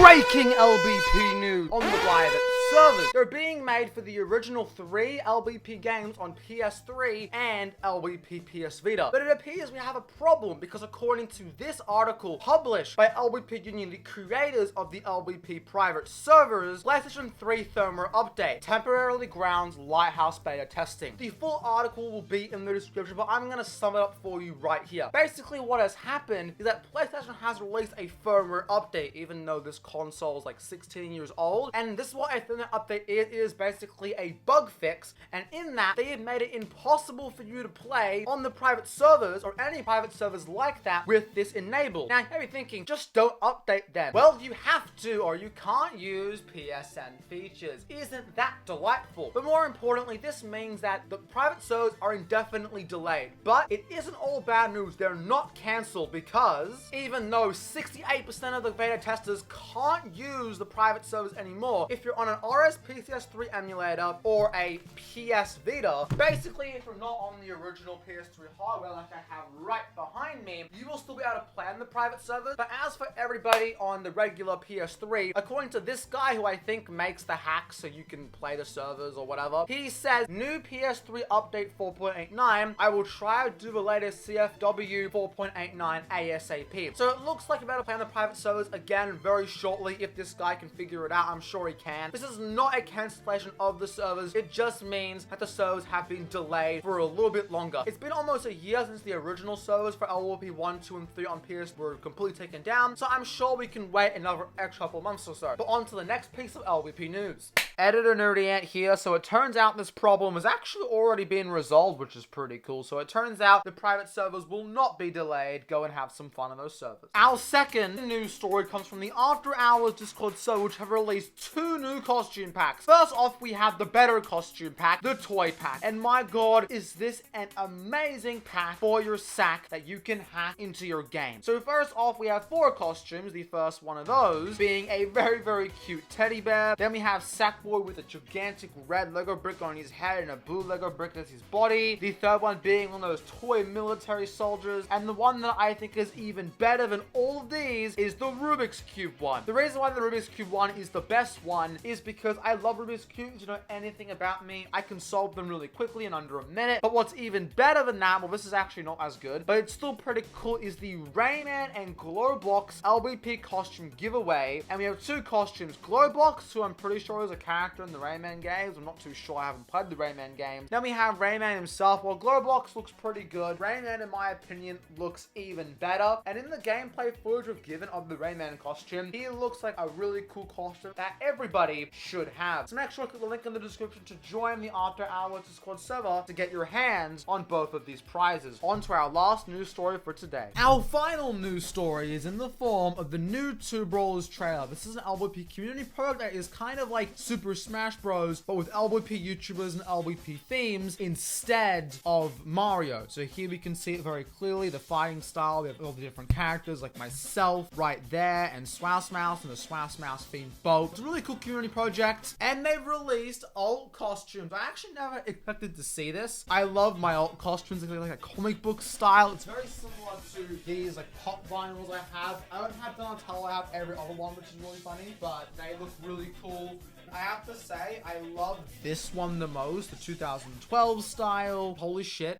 Breaking LBP news on the private servers. They're being made for the original 3 LBP games on PS3 and LBP PS Vita. But it appears we have a problem because according to this article published by LBP Union, the creators of the LBP private servers, PlayStation 3 firmware update temporarily grounds Lighthouse beta testing. The full article will be in the description, but I'm going to sum it up for you right here. Basically, what has happened is that PlayStation has released a firmware update, even though this console is like 16 years old. And this is what a firmware update is. It is basically a bug fix, and in that, they have made it impossible for you to play on the private servers or any private servers like that with this enabled. Now, you may be thinking, just don't update them. Well, you have to, or you can't use PSN features. Isn't that delightful? But more importantly, this means that the private servers are indefinitely delayed. But it isn't all bad news. They're not cancelled because even though 68% of the beta testers can't use the private servers anymore, if you're on an RSPCS3 emulator or a PS Vita, basically if you're not on the original PS3 hardware like I have right behind me, you will still be able to play on the private servers. But as for everybody on the regular PS3, according to this guy who I think makes the hacks so you can play the servers or whatever, he says new PS3 update 4.89, I will try to do the latest CFW 4.89 ASAP. So it looks like you're about to play on the private servers again very shortly if this guy can figure it out. I'm sure he can. This is not a cancellation of the servers. It just means that the servers have been delayed for a little bit longer. It's been almost a year since the original servers for LBP 1, 2, and 3 on PS were completely taken down, so I'm sure we can wait another extra couple months or so. But on to the next piece of LBP news. Editor Nerdy Ant here. So it turns out this problem has actually already been resolved, which is pretty cool. So it turns out the private servers will not be delayed. Go and have some fun on those servers. Our second news story comes from the After Hours Discord server, which have released 2 new costume packs. First off, we have the better costume pack, the toy pack. And my god, is this an amazing pack for your sack that you can hack into your game. So first off, we have 4 costumes. The first one of those being a very, very cute teddy bear. Then we have Sackboy with a gigantic red Lego brick on his head and a blue Lego brick as his body. The third one being one of those toy military soldiers. And the one that I think is even better than all of these is the Rubik's Cube one. The reason why the Rubik's Cube one is the best one is because I love Rubik's Cubes. You know anything about me, I can solve them really quickly in under a minute. But what's even better than that, well, this is actually not as good, but it's still pretty cool, is the Rayman and Glowbox LBP costume giveaway. And we have 2 costumes. Glowbox, who I'm pretty sure is a character in the Rayman games. I'm not too sure. I haven't played the Rayman games. Then we have Rayman himself. Well, Glowbox looks pretty good. Rayman, in my opinion, looks even better. And in the gameplay footage we've given of the Rayman costume, he looks like a really cool costume that everybody should have. So make sure to click the link in the description to join the After Hours Discord server to get your hands on both of these prizes. On to our last news story for today. Our final news story is in the form of the new Tubebrawlers trailer. This is an LBP community project that is kind of like Super Smash Bros, but with LBP YouTubers and LBP themes instead of Mario. So here we can see it very clearly, the fighting style. We have all the different characters like myself right there, and Swouse Mouse and the Swouse Mouse themed boat. It's a really cool community project, and they've released alt costumes. I actually never expected to see this. I love my alt costumes. They're like a comic book style. It's very similar to these like pop vinyls I have. I don't have Donatello, I have every other one, which is really funny, but they look really cool. I have to say, I love this one the most, the 2012 style. Holy shit.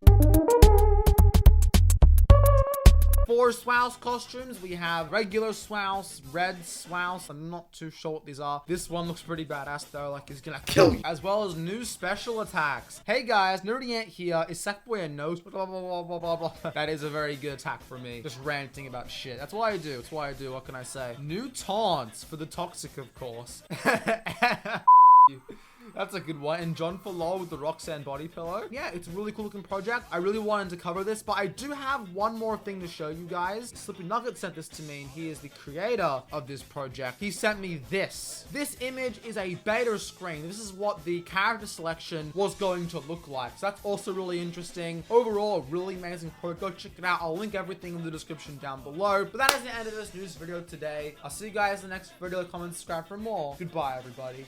4 Swouse costumes. We have regular Swouse, red Swouse. I'm not too sure what these are. This one looks pretty badass though, like he's gonna kill you. As well as new special attacks. Hey guys, Nerdy Ant here. Is Sackboy a nose? Blah, blah, blah, blah, blah, blah. That is a very good attack for me. Just ranting about shit. That's what I do. That's what I do. What can I say? New taunts for the toxic, of course. That's a good one. And John for lol with the Roxanne body pillow. Yeah, it's a really cool looking project. I really wanted to cover this, but I do have one more thing to show you guys. Slippy Nugget sent this to me, and he is the creator of this project. He sent me this. This image is a beta screen. This is what the character selection was going to look like. So that's also really interesting. Overall, a really amazing project. Go check it out. I'll link everything in the description down below. But that is the end of this news video today. I'll see you guys in the next video. Comment, subscribe for more. Goodbye, everybody.